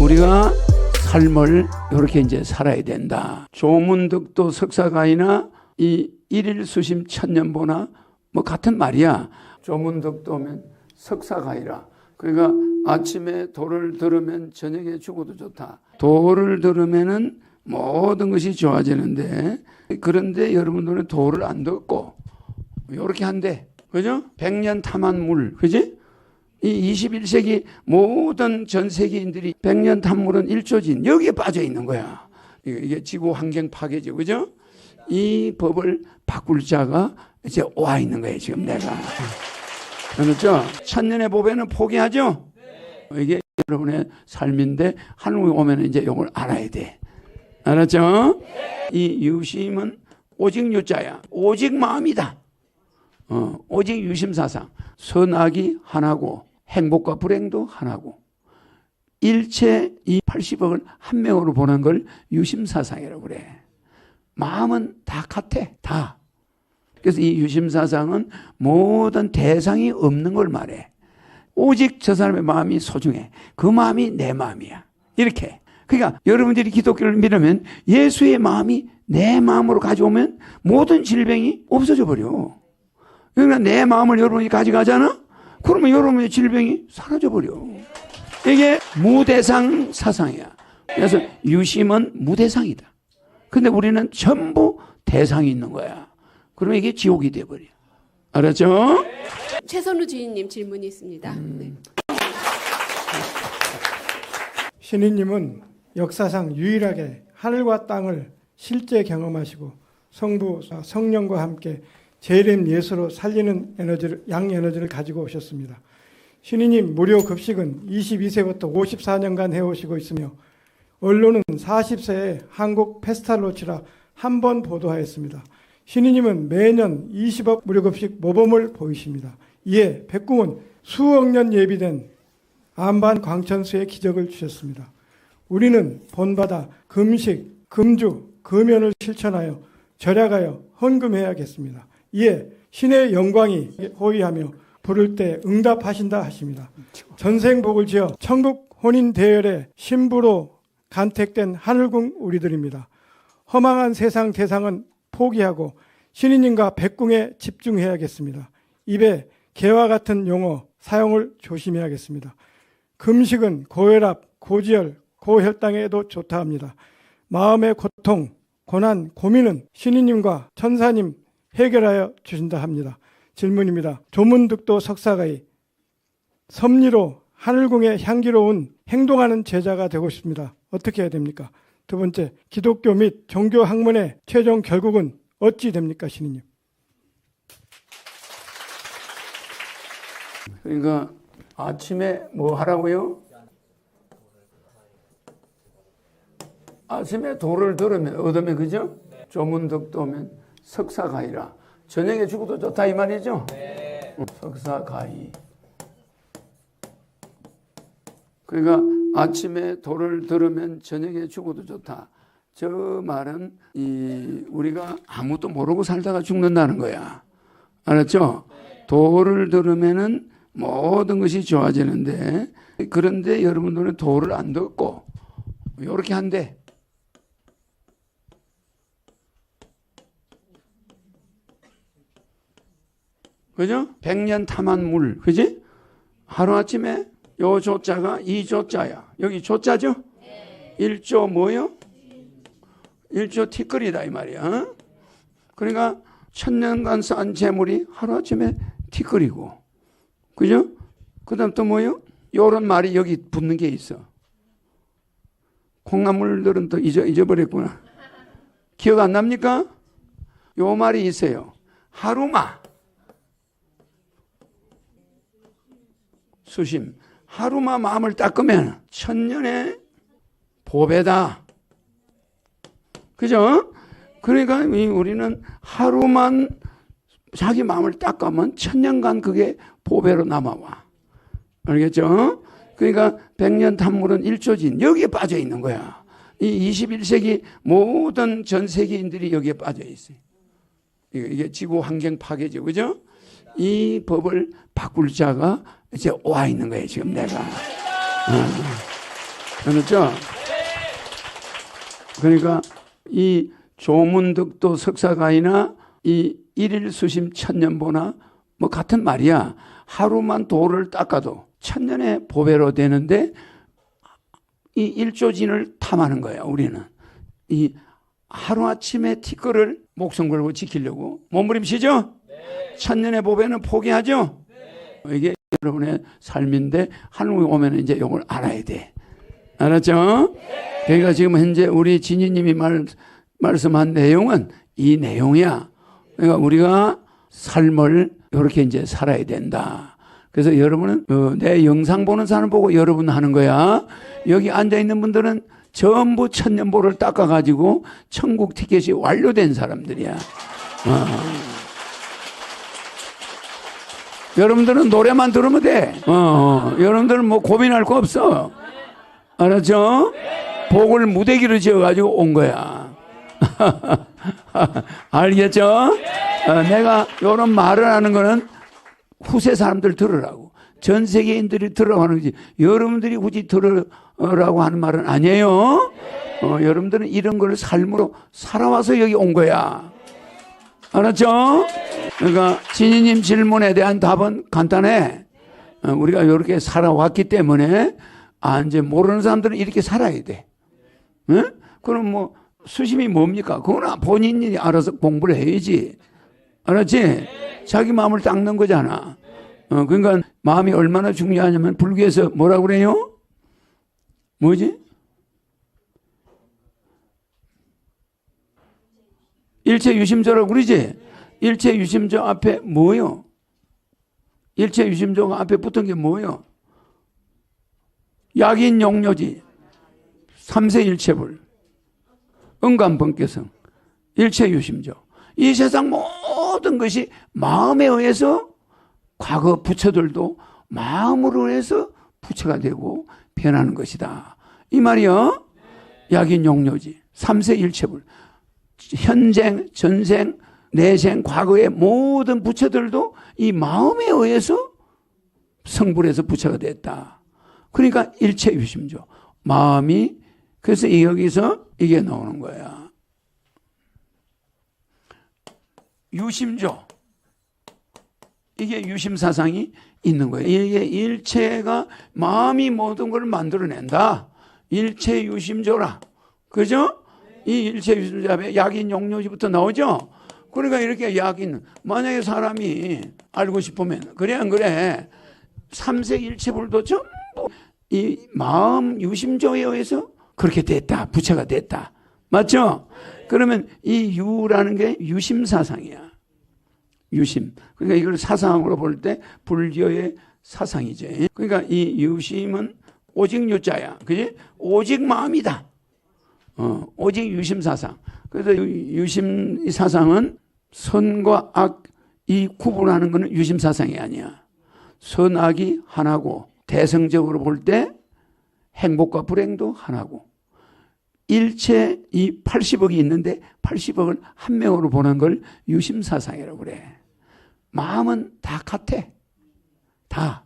우리가 삶을 이렇게 이제 살아야 된다. 조문득도 석사가이나 이 일일 수심 천년보나 뭐 같은 말이야. 조문득도면 석사가이라. 그러니까 아침에 도를 들으면 저녁에 죽어도 좋다. 도를 들으면은 모든 것이 좋아지는데, 그런데 여러분들은 도를 안 듣고 이렇게 한대. 그죠? 100년 탐한 물. 그지? 이 21세기 모든 전 세계인들이 100년 탐물은 일조진 여기에 빠져 있는 거야. 이게 지구 환경 파괴죠. 그죠? 이 법을 바꿀 자가 이제 와 있는 거예요. 지금 내가. 그렇죠? 천년의 법에는 포기하죠? 이게 여러분의 삶인데 하늘에 오면 이제 이걸 알아야 돼. 알았죠? 이 유심은 오직 유자야. 오직 마음이다. 오직 유심사상. 선악이 하나고 행복과 불행도 하나고 일체 이 80억을 한 명으로 보는 걸 유심사상이라고 그래. 마음은 다 같아. 다. 그래서 이 유심사상은 모든 대상이 없는 걸 말해. 오직 저 사람의 마음이 소중해. 그 마음이 내 마음이야. 이렇게. 그러니까 여러분들이 기독교를 믿으면 예수의 마음이 내 마음으로 가져오면 모든 질병이 없어져 버려. 그러니까 내 마음을 여러분이 가져가잖아? 그러면 여러분의 질병이 사라져 버려. 이게 무대상 사상이야. 그래서 유심은 무대상이다. 근데 우리는 전부 대상이 있는 거야. 그러면 이게 지옥이 돼버려. 알았죠? 최선우 주인님 질문이 있습니다. 네. 신인님은 역사상 유일하게 하늘과 땅을 실제 경험하시고 성부, 성령과 함께 재림 예수로 살리는 에너지를, 양에너지를 가지고 오셨습니다. 신인님 무료 급식은 22세부터 54년간 해오시고 있으며 언론은 40세에 한국 페스탈로치라 한 번 보도하였습니다. 신인님은 매년 20억 무료급식 모범을 보이십니다. 이에 백궁은 수억 년 예비된 안반 광천수의 기적을 주셨습니다. 우리는 본받아 금식, 금주, 금연을 실천하여 절약하여 헌금해야겠습니다. 이에 신의 영광이 호위하며 부를 때 응답하신다 하십니다. 전생복을 지어 천국 혼인 대열의 신부로 간택된 하늘궁 우리들입니다. 허망한 세상 대상은 포기하고 신인님과 백궁에 집중해야겠습니다. 입에 개와 같은 용어 사용을 조심해야겠습니다. 금식은 고혈압, 고지혈, 고혈당에도 좋다 합니다. 마음의 고통, 고난, 고민은 신인님과 천사님 해결하여 주신다 합니다. 질문입니다. 조문득도 석사가이 섭리로 하늘궁의 향기로운 행동하는 제자가 되고 싶습니다. 어떻게 해야 됩니까? 두 번째, 기독교 및 종교 학문의 최종 결국은 어찌 됩니까, 신인님? 그러니까 아침에 뭐 하라고요? 아침에 도를 들으면 얻으면, 그죠? 조문득도면 석사가이라. 저녁에 죽어도 좋다 이 말이죠? 석사가이. 그러니까 아침에 도를 들으면 저녁에 죽어도 좋다. 저 말은 우리가 아무것도 모르고 살다가 죽는다는 거야. 알았죠? 도를 들으면은 모든 것이 좋아지는데, 그런데 여러분들은 도를 안 듣고 이렇게 한대. 그죠? 100년 탐한 물. 그지? 하루아침에 요 조자가 이 조자야. 여기 조자죠? 1조 뭐요? 1조 티끌이다 이 말이야. 그러니까 천년간 쌓은 재물이 하루아침에 티끌이고. 그죠? 그 다음 또 뭐요? 요런 말이 여기 붙는 게 있어. 콩나물들은 또 잊어버렸구나. 기억 안 납니까? 요 말이 있어요. 하루마. 수심. 하루마 마음을 닦으면 천년의 보배다. 그죠? 그러니까 우리는 하루만 자기 마음을 닦으면 천년간 그게 보배로 남아와. 알겠죠? 그러니까 100년 탐물은 일조진 여기에 빠져 있는 거야. 이 21세기 모든 전 세계인들이 여기에 빠져 있어요. 이게 지구 환경 파괴죠. 그죠? 이 법을 바꿀 자가 이제 와 있는 거예요, 지금 내가. 그렇죠? 그러니까 이 조문득도 석사가이나 이 일일 수심 천년보나 뭐 같은 말이야. 하루만 돌을 닦아도 천년의 보배로 되는데 이 일조진을 탐하는 거야, 우리는. 이 하루아침에 티끌을 목숨 걸고 지키려고 몸부림치죠? 천년의 보배는 포기하죠? 이게 여러분의 삶인데 하늘에 오면 이제 이걸 알아야 돼. 알았죠? 그러니까 지금 현재 우리 진희님이 말씀한 내용은 이 내용이야. 그러니까 우리가 삶을 이렇게 이제 살아야 된다. 그래서 여러분은 내 영상 보는 사람 보고 여러분 하는 거야. 여기 앉아 있는 분들은 전부 천년보를 닦아가지고 천국 티켓이 완료된 사람들이야. 여러분들은 노래만 들으면 돼. 여러분들은 뭐 고민할 거 없어. 알았죠? 복을 무대기로 지어가지고 온 거야. 알겠죠? 내가 이런 말을 하는 거는 후세 사람들 들으라고. 전 세계인들이 들으라고 하는 거지. 여러분들이 굳이 들으라고 하는 말은 아니에요. 여러분들은 이런 걸 삶으로 살아와서 여기 온 거야. 알았죠? 그러니까 진희님 질문에 대한 답은 간단해. 우리가 이렇게 살아왔기 때문에 이제 모르는 사람들은 이렇게 살아야 돼. 응? 그럼 뭐 수심이 뭡니까? 그거는 본인이 알아서 공부를 해야지. 알았지? 자기 마음을 닦는 거잖아. 그러니까 마음이 얼마나 중요하냐면 불교에서 뭐라고 그래요? 뭐지? 일체유심조라고 그러지? 일체유심조 앞에 뭐요? 일체유심조가 앞에 붙은 게 뭐요? 약인용료지. 삼세일체불. 응감번개성. 일체유심조. 이 세상 모든 것이 마음에 의해서 과거 부처들도 마음으로 해서 부처가 되고 변하는 것이다. 이 말이요. 약인용료지. 삼세일체불. 현생, 전생, 내생, 과거의 모든 부처들도 이 마음에 의해서 성불해서 부처가 됐다. 그러니까 일체유심조. 마음이, 그래서 여기서 이게 나오는 거야. 유심조. 이게 유심사상이 있는 거예요. 이게 일체가 마음이 모든 걸 만들어낸다. 일체유심조라. 그죠? 이 일체유심조 앞에 약인용료지부터 나오죠? 그러니까 이렇게 약인, 만약에 사람이 알고 싶으면, 그래, 안 그래? 삼세일체불도 전부 이 마음 유심조에 의해서 그렇게 됐다. 부처가 됐다. 맞죠? 그러면 이 유라는 게 유심사상이야. 유심. 그러니까 이걸 사상으로 볼 때 불교의 사상이지. 그러니까 이 유심은 오직 유자야. 그지? 오직 마음이다. 오직 유심사상. 그래서 유심 사상은 선과 악, 이 구분하는 것은 유심사상이 아니야. 선악이 하나고, 대성적으로 볼 때 행복과 불행도 하나고, 일체 이 80억이 있는데 80억을 한 명으로 보는 걸 유심사상이라고 그래. 마음은 다 같아. 다.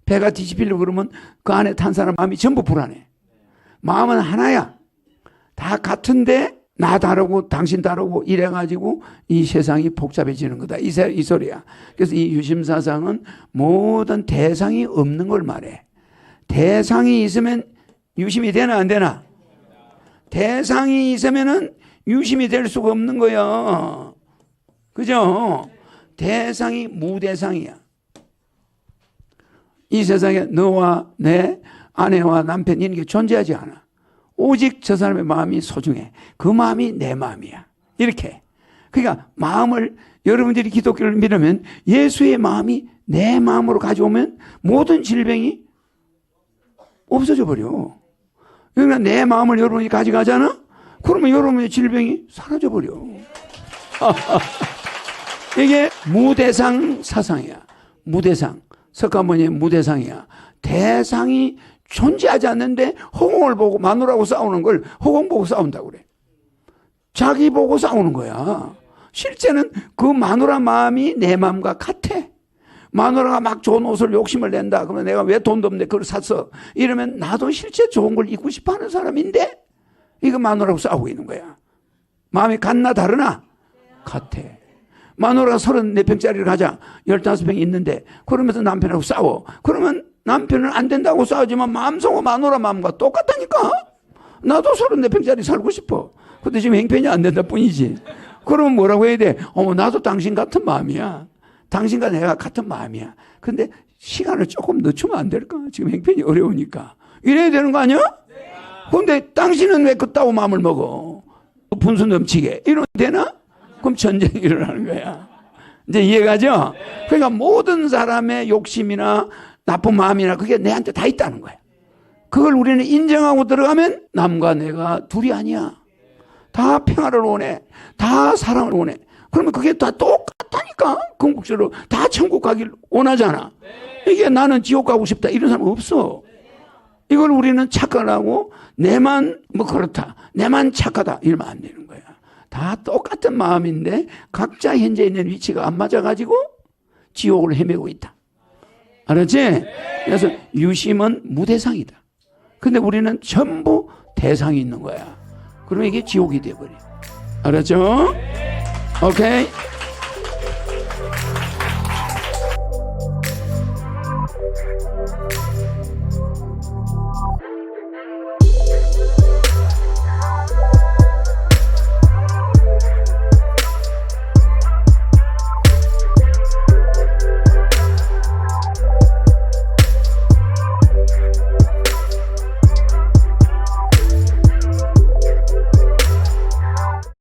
배가 뒤집히려고 그러면 그 안에 탄 사람 마음이 전부 불안해. 마음은 하나야. 다 같은데 나 다르고 당신 다르고 이래가지고 이 세상이 복잡해지는 거다. 이 소리야. 그래서 이 유심사상은 모든 대상이 없는 걸 말해. 대상이 있으면 유심이 되나 안 되나? 대상이 있으면은 유심이 될 수가 없는 거야. 그죠? 대상이 무대상이야. 이 세상에 너와 내 아내와 남편 이런 게 존재하지 않아. 오직 저 사람의 마음이 소중해. 그 마음이 내 마음이야. 이렇게. 그러니까 마음을 여러분들이 기독교를 믿으면 예수의 마음이 내 마음으로 가져오면 모든 질병이 없어져 버려. 그러니까 내 마음을 여러분이 가져가잖아? 그러면 여러분의 질병이 사라져 버려. 이게 무대상 사상이야. 무대상. 석가모니의 무대상이야. 대상이 존재하지 않는데 허공을 보고 마누라하고 싸우는 걸 허공 보고 싸운다고 그래. 자기 보고 싸우는 거야. 실제는 그 마누라 마음이 내 마음과 같아. 마누라가 막 좋은 옷을 욕심을 낸다. 그러면 내가 왜 돈도 없는데 그걸 샀어. 이러면 나도 실제 좋은 걸 입고 싶어 하는 사람인데 이거 마누라하고 싸우고 있는 거야. 마음이 같나 다르나? 같아. 마누라가 34평짜리를 가자. 15평이 있는데 그러면서 남편하고 싸워. 그러면 남편은 안 된다고 싸우지만 마음속은 마누라 마음과 똑같다니까. 나도 34평짜리 살고 싶어. 근데 지금 형편이 안 된다 뿐이지. 그러면 뭐라고 해야 돼? 나도 당신 같은 마음이야. 당신과 내가 같은 마음이야. 근데 시간을 조금 늦추면 안 될까? 지금 형편이 어려우니까. 이래야 되는 거 아니야? 근데 당신은 왜 그따구 마음을 먹어? 분수 넘치게. 이러면 되나? 그럼 전쟁이 일어나는 거야. 이제 이해가죠? 그러니까 모든 사람의 욕심이나 나쁜 마음이나 그게 내한테 다 있다는 거야. 그걸 우리는 인정하고 들어가면 남과 내가 둘이 아니야. 다 평화를 원해. 다 사랑을 원해. 그러면 그게 다 똑같다니까. 궁극적으로 다 천국 가길 원하잖아. 이게 나는 지옥 가고 싶다 이런 사람 없어. 이걸 우리는 착각하고 내만 뭐 그렇다. 내만 착하다 이러면 안 되는 거야. 다 똑같은 마음인데 각자 현재 있는 위치가 안 맞아가지고 지옥을 헤매고 있다. 알았지? 그래서 유심은 무대상이다. 근데 우리는 전부 대상이 있는 거야. 그러면 이게 지옥이 돼버려. 알았죠? 오케이?